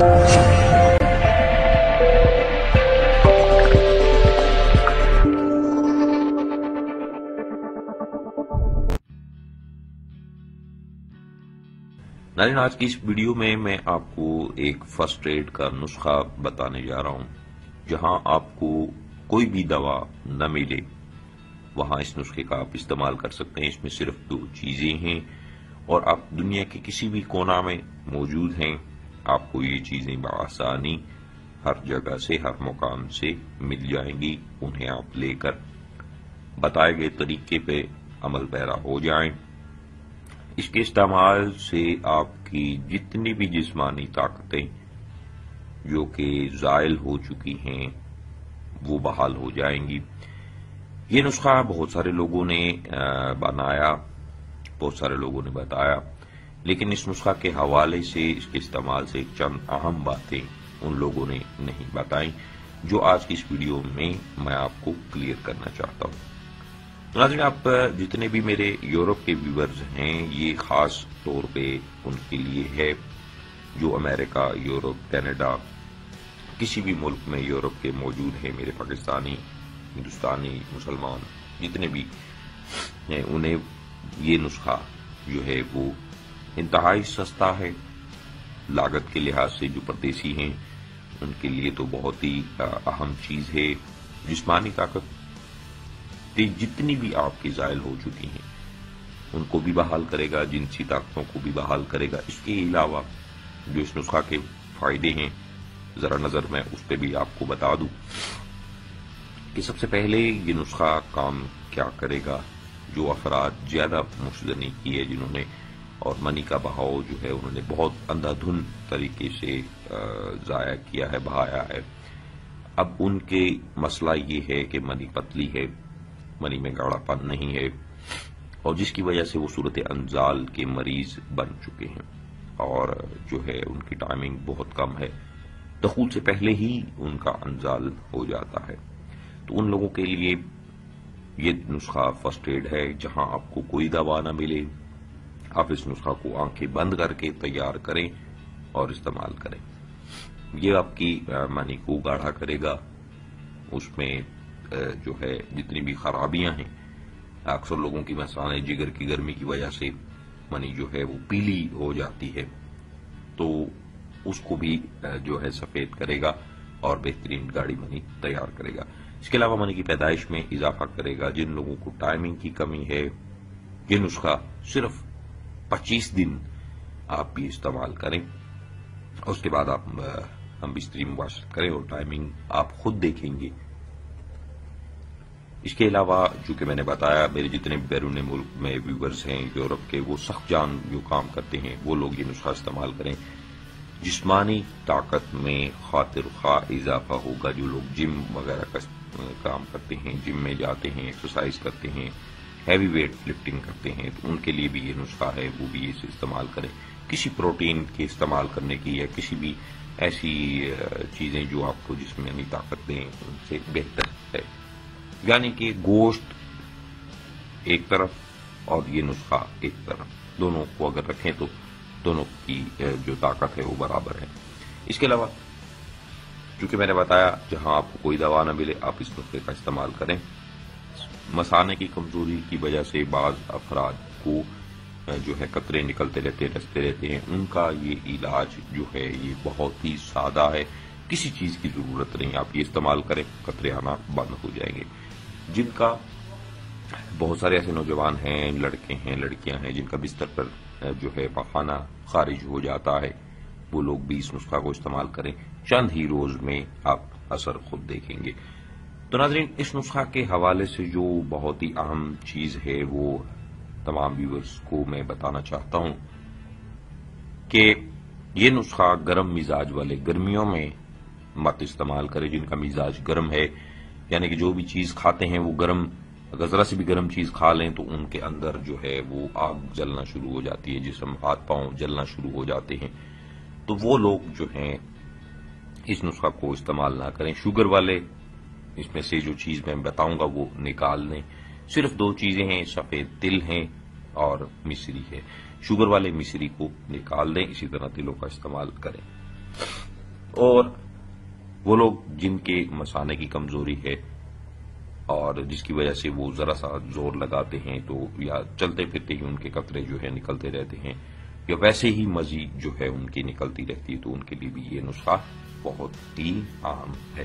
ناظرین، آج کی اس ویڈیو میں آپ کو ایک فرسٹ ایڈ کا نسخہ بتانے جا رہا ہوں۔ جہاں آپ کو کوئی بھی دوا نہ ملے وہاں اس نسخے کا آپ استعمال کر سکتے ہیں۔ اس میں صرف 2 چیزیں ہیں اور آپ دنیا کے کسی بھی کونا میں موجود ہیں، آپ کو یہ چیزیں بآسانی ہر جگہ سے، ہر مقام سے مل جائیں گی۔ انہیں آپ لے کر بتائے گئے طریقے پہ عمل پیرا ہو جائیں۔ اس کے استعمال سے آپ کی جتنی بھی جسمانی طاقتیں جو کہ زائل ہو چکی ہیں وہ بحال ہو جائیں گی۔ یہ نسخہ بہت سارے لوگوں نے بنایا، بہت سارے لوگوں نے بتایا، لیکن اس نسخہ کے حوالے سے، اس کے استعمال سے چند اہم باتیں ان لوگوں نے نہیں بتائیں، جو آج کی اس ویڈیو میں آپ کو کلیئر کرنا چاہتا ہوں۔ ناظرین، آپ جتنے بھی میرے یورپ کے ویورز ہیں، یہ خاص طور پہ ان کے لیے ہے جو امریکہ، یورپ، کینیڈا، کسی بھی ملک میں یورپ کے موجود ہیں، میرے پاکستانی، ہندوستانی، مسلمان جتنے بھی ہیں، انہیں یہ نسخہ جو ہے وہ انتہائی سستا ہے۔ لاگت کے لحاظ سے جو پردیسی ہیں ان کے لیے تو بہت ہی اہم چیز ہے۔ جسمانی طاقت جتنی بھی آپ کی زائل ہو چکی ہیں ان کو بھی بحال کرے گا، جنسی طاقتوں کو بھی بحال کرے گا۔ اس کے علاوہ جو اس نسخہ کے فائدے ہیں، ذرا نظر میں اس پہ بھی آپ کو بتا دوں کہ سب سے پہلے یہ نسخہ کام کیا کرے گا۔ جو افراد زیادہ مشتنی کی ہے، جنہوں نے اور منی کا بہاؤ جو ہے انہوں نے بہت اندھا دھن طریقے سے ضائع کیا ہے، بہایا ہے، اب ان کے مسئلہ یہ ہے کہ منی پتلی ہے، منی میں گاڑھا پن نہیں ہے، اور جس کی وجہ سے وہ صورت انزال کے مریض بن چکے ہیں، اور جو ہے ان کی ٹائمنگ بہت کم ہے، دخول سے پہلے ہی ان کا انزال ہو جاتا ہے۔ تو ان لوگوں کے لیے یہ نسخہ فرسٹ ایڈ ہے۔ جہاں آپ کو کوئی دوا نہ ملے، آپ اس نسخہ کو آنکھیں بند کر کے تیار کریں اور استعمال کریں۔ یہ آپ کی منی کو گاڑھا کرے گا، اس میں جو ہے جتنی بھی خرابیاں ہیں، اکثر لوگوں کی مثلاً جگر کی گرمی کی وجہ سے منی جو ہے وہ پیلی ہو جاتی ہے، تو اس کو بھی جو ہے سفید کرے گا اور بہترین گاڑھی منی تیار کرے گا۔ اس کے علاوہ منی کی پیدائش میں اضافہ کرے گا۔ جن لوگوں کو ٹائمنگ کی کمی ہے، یہ نسخہ صرف 25 دن آپ بھی استعمال کریں، اور اس کے بعد آپ ہم بستری مباشرت کریں اور ٹائمنگ آپ خود دیکھیں گے۔ اس کے علاوہ چونکہ میں نے بتایا میرے جتنے بھی بیرون ملک میں ویورز ہیں یورپ کے، وہ سخت جان جو کام کرتے ہیں وہ لوگ یہ نسخہ استعمال کریں۔ جسمانی طاقت میں خاطر خواہ اضافہ ہوگا۔ جو لوگ جم وغیرہ کا کام کرتے ہیں، جم میں جاتے ہیں، ایکسرسائز کرتے ہیں، ہیوی ویٹ لفٹنگ کرتے ہیں، تو ان کے لیے بھی یہ نسخہ ہے، وہ بھی اسے استعمال کریں۔ کسی پروٹین کے استعمال کرنے کی یا کسی بھی ایسی چیزیں جو آپ کو جسمانی طاقت دیں ان سے بہتر ہے۔ یعنی کہ گوشت ایک طرف اور یہ نسخہ ایک طرف، دونوں کو اگر رکھیں تو دونوں کی جو طاقت ہے وہ برابر ہے۔ اس کے علاوہ چونکہ میں نے بتایا جہاں آپ کو کوئی دوا نہ ملے آپ اس نسخے کا استعمال کریں۔ مثانے کی کمزوری کی وجہ سے بعض افراد کو جو ہے قطرے نکلتے رہتے ہیں، ان کا یہ علاج جو ہے یہ بہت ہی سادہ ہے، کسی چیز کی ضرورت نہیں، آپ یہ استعمال کریں، قطرے آنا بند ہو جائیں گے۔ جن کا بہت سارے ایسے نوجوان ہیں، لڑکے ہیں، لڑکیاں ہیں، جن کا بستر پر جو ہے پخانہ خارج ہو جاتا ہے، وہ لوگ بھی اس نسخہ کو استعمال کریں، چند ہی روز میں آپ اثر خود دیکھیں گے۔ تو ناظرین، اس نسخہ کے حوالے سے جو بہت ہی اہم چیز ہے وہ تمام ویورز کو میں بتانا چاہتا ہوں کہ یہ نسخہ گرم مزاج والے گرمیوں میں مت استعمال کرے۔ جن کا مزاج گرم ہے، یعنی کہ جو بھی چیز کھاتے ہیں وہ گرم، اگر ذرا سی بھی گرم چیز کھا لیں تو ان کے اندر جو ہے وہ آگ جلنا شروع ہو جاتی ہے، جسم، ہاتھ پاؤں جلنا شروع ہو جاتے ہیں، تو وہ لوگ جو ہیں اس نسخہ کو استعمال نہ کریں۔ شوگر والے اس میں سے جو چیز میں بتاؤں گا وہ نکال دیں۔ صرف 2 چیزیں ہیں، سفید تل ہیں اور مصری ہے۔ شوگر والے مصری کو نکال دیں، اسی طرح تلوں کا استعمال کریں۔ اور وہ لوگ جن کے مثانے کی کمزوری ہے اور جس کی وجہ سے وہ ذرا سا زور لگاتے ہیں تو یا چلتے پھرتے ہی ان کے قطرے جو ہے نکلتے رہتے ہیں یا ویسے ہی مزید جو ہے ان کی نکلتی رہتی ہے، تو ان کے لیے بھی یہ نسخہ بہت ہی عام ہے۔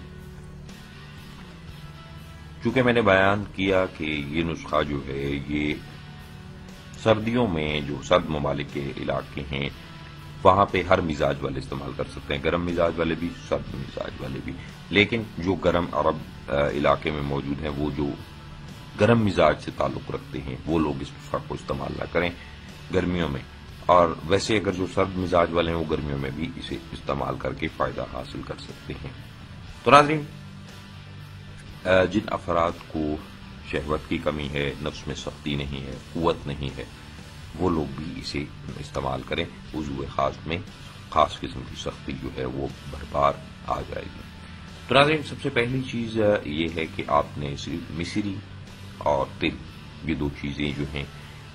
چونکہ میں نے بیان کیا کہ یہ نسخہ جو ہے یہ سردیوں میں جو سرد ممالک کے علاقے ہیں وہاں پہ ہر مزاج والے استعمال کر سکتے ہیں، گرم مزاج والے بھی، سرد مزاج والے بھی، لیکن جو گرم عرب علاقے میں موجود ہیں وہ جو گرم مزاج سے تعلق رکھتے ہیں وہ لوگ اس نسخہ کو استعمال نہ کریں گرمیوں میں، اور ویسے اگر جو سرد مزاج والے ہیں وہ گرمیوں میں بھی اسے استعمال کر کے فائدہ حاصل کر سکتے ہیں۔ تو ناظرین، جن افراد کو شہوت کی کمی ہے، نفس میں سختی نہیں ہے، قوت نہیں ہے، وہ لوگ بھی اسے استعمال کریں، وضو خاص میں خاص قسم کی سختی جو ہے وہ بھرپار آ جائے گی۔ تو ناظرین، سب سے پہلی چیز یہ ہے کہ آپ نے صرف مصری اور تل، یہ دو چیزیں جو ہیں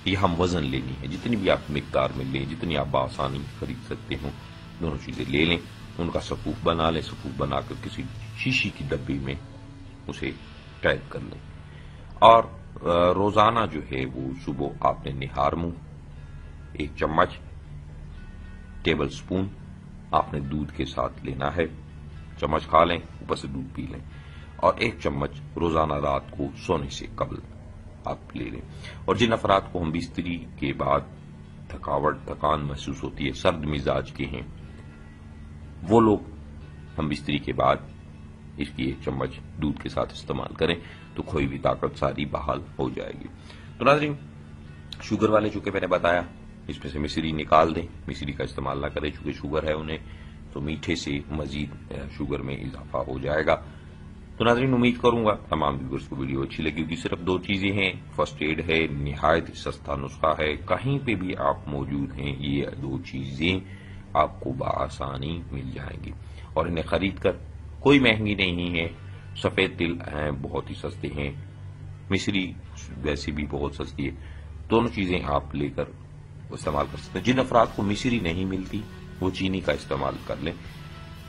یہ ہم وزن لینی ہے، جتنی بھی آپ مقدار میں لیں، جتنی آپ بآسانی خرید سکتے ہوں دونوں چیزیں لے لیں، ان کا صفوف بنا لیں، صفوف بنا کر کسی شیشی کی ڈبی میں اسے ٹائپ کر لیں، اور روزانہ جو ہے وہ صبح آپ نے نہار منہ 1 چمچ ٹیبل سپون آپ نے دودھ کے ساتھ لینا ہے، چمچ کھا لیں، اوپر سے دودھ پی لیں، اور 1 چمچ روزانہ رات کو سونے سے قبل آپ لے لیں۔ اور جن افراد کو ہم بستری کے بعد تھکان محسوس ہوتی ہے، سرد مزاج کے ہیں، وہ لوگ ہم بستری کے بعد اس کی 1 چمچ دودھ کے ساتھ استعمال کریں تو کھوئی بھی طاقت ساری بحال ہو جائے گی۔ تو ناظرین، شوگر والے چونکہ میں نے بتایا اس میں سے مصری نکال دیں، مصری کا استعمال نہ کریں، چونکہ شوگر ہے انہیں تو میٹھے سے مزید شوگر میں اضافہ ہو جائے گا۔ تو ناظرین، امید کروں گا تمام ویورز کو ویڈیو اچھی لگی ہوگی۔ صرف 2 چیزیں ہیں، فرسٹ ایڈ ہے، نہایت ہی سستا نسخہ ہے، کہیں پہ بھی آپ موجود ہیں یہ 2 چیزیں آپ کو بآسانی مل جائیں گی، اور انہیں خرید کر کوئی مہنگی نہیں ہے۔ سفید تل ہیں، بہت ہی سستے ہیں، مصری ویسے بھی بہت سستی ہے، دونوں چیزیں آپ لے کر استعمال کر سکتے ہیں۔ جن افراد کو مصری نہیں ملتی وہ چینی کا استعمال کر لیں،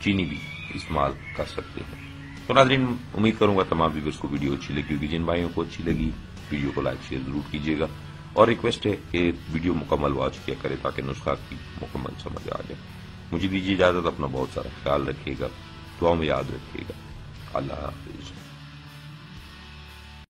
چینی بھی استعمال کر سکتے ہیں۔ تو ناظرین، امید کروں گا تمام ویورز کو ویڈیو اچھی لگی ہوگی۔ جن بھائیوں کو اچھی لگی ویڈیو کو لائک شیئر ضرور کیجیے گا، اور ریکویسٹ ہے کہ ویڈیو مکمل واچ کیا کرے تاکہ نسخہ کی مکمل سمجھ آ جائے۔ مجھے دیجیے اجازت، اپنا بہت سارا خیال رکھیے گا، دعاؤں میں یاد رکھیے گا۔ اللہ حافظ۔